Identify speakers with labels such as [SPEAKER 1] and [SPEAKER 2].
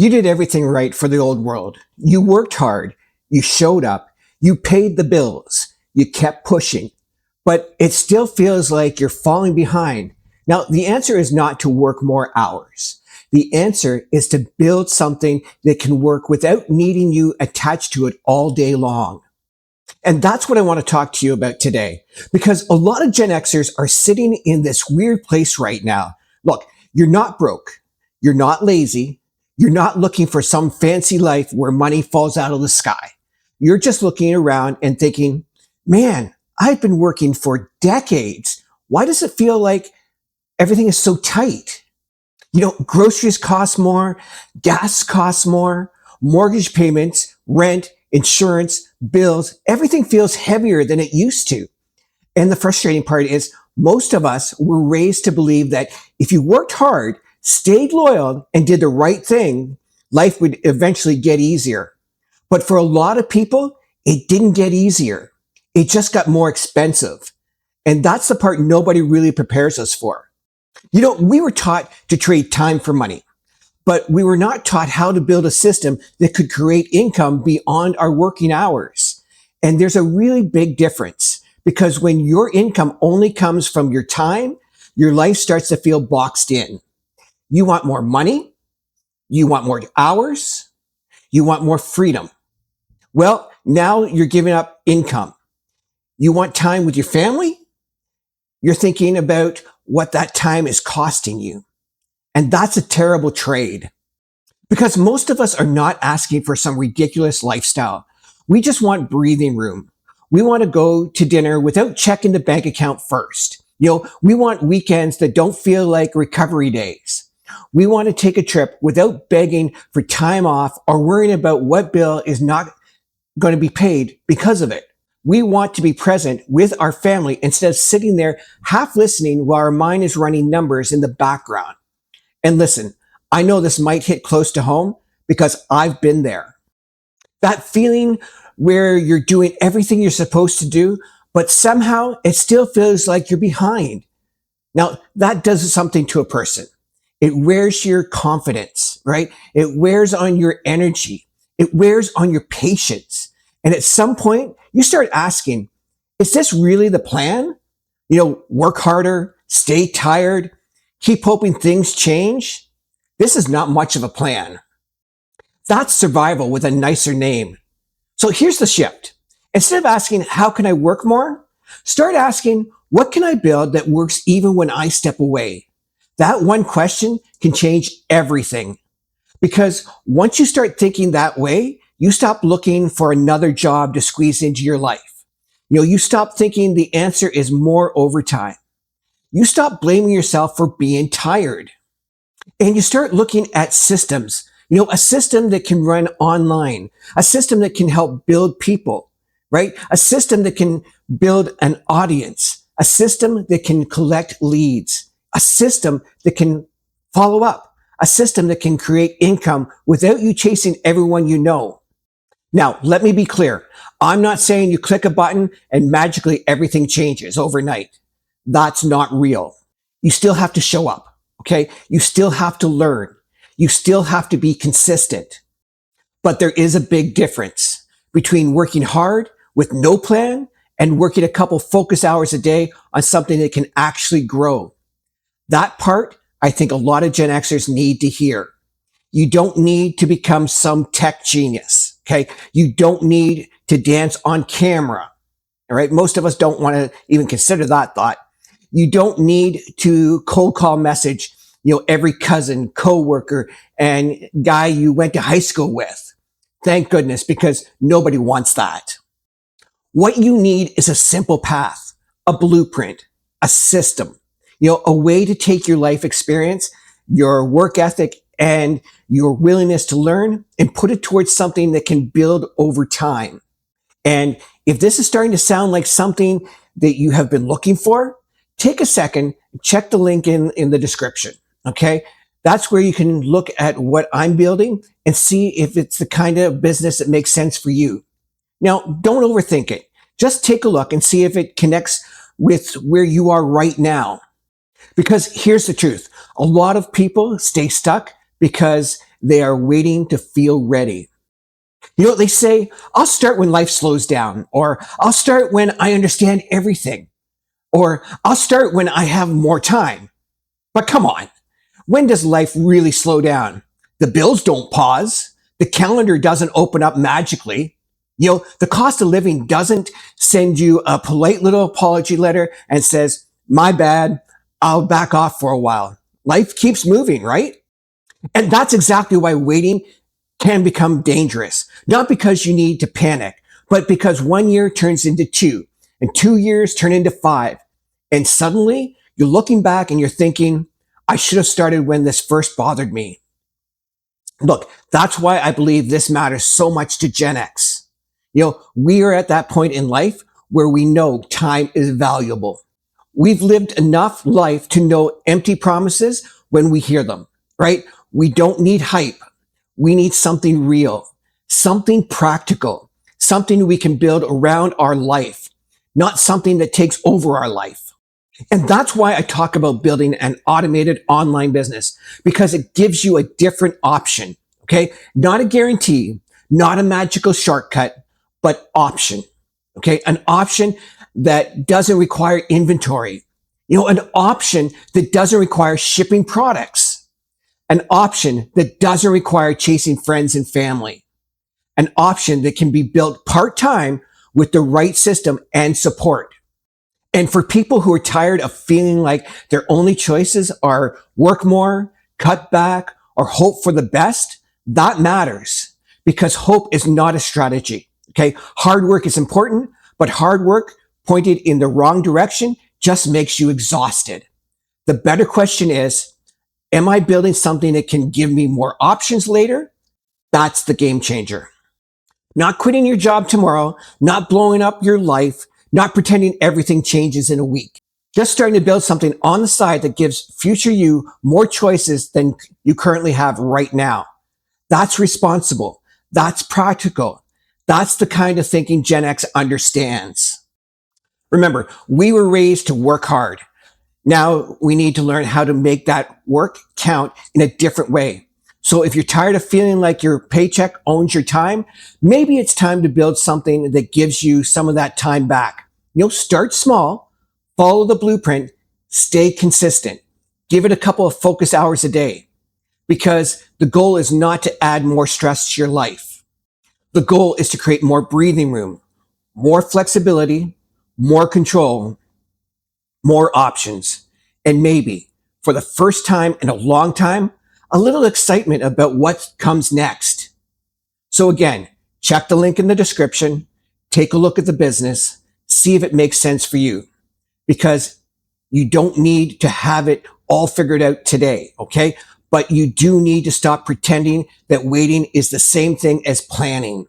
[SPEAKER 1] You did everything right for the old world. You worked hard. You showed up. You paid the bills. You kept pushing. But it still feels like you're falling behind. Now, the answer is not to work more hours. The answer is to build something that can work without needing you attached to it all day long. And that's what I want to talk to you about today, because a lot of Gen Xers are sitting in this weird place right now. Look, you're not broke. You're not lazy. You're not looking for some fancy life where money falls out of the sky. You're just looking around and thinking, man, I've been working for decades. Why does it feel like everything is so tight? You know, groceries cost more, gas costs more, mortgage payments, rent, insurance, bills, everything feels heavier than it used to. And the frustrating part is most of us were raised to believe that if you worked hard, stayed loyal, and did the right thing, life would eventually get easier. But for a lot of people, it didn't get easier. It just got more expensive. And that's the part nobody really prepares us for. You know, we were taught to trade time for money, but we were not taught how to build a system that could create income beyond our working hours. And there's a really big difference, because when your income only comes from your time, your life starts to feel boxed in. You want more money, you want more hours, you want more freedom. Well, now you're giving up income. You want time with your family? You're thinking about what that time is costing you. And that's a terrible trade, because most of us are not asking for some ridiculous lifestyle. We just want breathing room. We want to go to dinner without checking the bank account first. You know, we want weekends that don't feel like recovery days. We want to take a trip without begging for time off or worrying about what bill is not going to be paid because of it. We want to be present with our family instead of sitting there half listening while our mind is running numbers in the background. And listen, I know this might hit close to home because I've been there. That feeling where you're doing everything you're supposed to do, but somehow it still feels like you're behind. Now, that does something to a person. It wears your confidence, right? It wears on your energy. It wears on your patience. And at some point, you start asking, is this really the plan? You know, work harder, stay tired, keep hoping things change. This is not much of a plan. That's survival with a nicer name. So here's the shift. Instead of asking, how can I work more? Start asking, what can I build that works even when I step away? That one question can change everything. Because once you start thinking that way, you stop looking for another job to squeeze into your life. You know, you stop thinking the answer is more overtime. You stop blaming yourself for being tired. And you start looking at systems, you know, a system that can run online, a system that can help build people, right? A system that can build an audience, a system that can collect leads, a system that can follow up, a system that can create income without you chasing everyone you know. Now, let me be clear. I'm not saying you click a button and magically everything changes overnight. That's not real. You still have to show up, okay? You still have to learn. You still have to be consistent. But there is a big difference between working hard with no plan and working a couple focus hours a day on something that can actually grow. That part, I think a lot of Gen Xers need to hear. You don't need to become some tech genius, okay? You don't need to dance on camera, all right? Most of us don't want to even consider that thought. You don't need to cold call message, you know, every cousin, coworker, and guy you went to high school with. Thank goodness, because nobody wants that. What you need is a simple path, a blueprint, a system, you know, a way to take your life experience, your work ethic, and your willingness to learn and put it towards something that can build over time. And if this is starting to sound like something that you have been looking for, take a second, check the link in the description, okay? That's where you can look at what I'm building and see if it's the kind of business that makes sense for you. Now, don't overthink it. Just take a look and see if it connects with where you are right now. Because here's the truth. A lot of people stay stuck because They are waiting to feel ready. You know, they say, I'll start when life slows down, or I'll start when I understand everything, or I'll start when I have more time. But come on, when does life really slow down? The bills don't pause. The calendar doesn't open up magically. You know, the cost of living doesn't send you a polite little apology letter and says, my bad, I'll back off for a while. Life keeps moving, right? And that's exactly why waiting can become dangerous. Not because you need to panic, but because 1 year turns into 2 and 2 years turn into 5. And suddenly you're looking back and you're thinking, I should have started when this first bothered me. Look, that's why I believe this matters so much to Gen X. You know, we are at that point in life where we know time is valuable. We've lived enough life to know empty promises when we hear them, right? We don't need hype. We need something real, something practical, something we can build around our life, not something that takes over our life. And that's why I talk about building an automated online business, because it gives you a different option. Okay. Not a guarantee, not a magical shortcut, but option. Okay. An option that doesn't require inventory. You know, an option that doesn't require shipping products. An option that doesn't require chasing friends and family. An option that can be built part-time with the right system and support. And for people who are tired of feeling like their only choices are work more, cut back, or hope for the best, that matters, because hope is not a strategy. Okay. Hard work is important, but hard work pointed in the wrong direction just makes you exhausted. The better question is, am I building something that can give me more options later? That's the game changer. Not quitting your job tomorrow, not blowing up your life, not pretending everything changes in a week. Just starting to build something on the side that gives future you more choices than you currently have right now. That's responsible. That's practical. That's the kind of thinking Gen X understands. Remember, we were raised to work hard. Now we need to learn how to make that work count in a different way. So if you're tired of feeling like your paycheck owns your time, maybe it's time to build something that gives you some of that time back. You know, start small, follow the blueprint, stay consistent, give it a couple of focus hours a day, because the goal is not to add more stress to your life. The goal is to create more breathing room, more flexibility, more control, more options, and maybe, for the first time in a long time, a little excitement about what comes next. So again, check the link in the description, take a look at the business, see if it makes sense for you, because you don't need to have it all figured out today, okay? But you do need to stop pretending that waiting is the same thing as planning.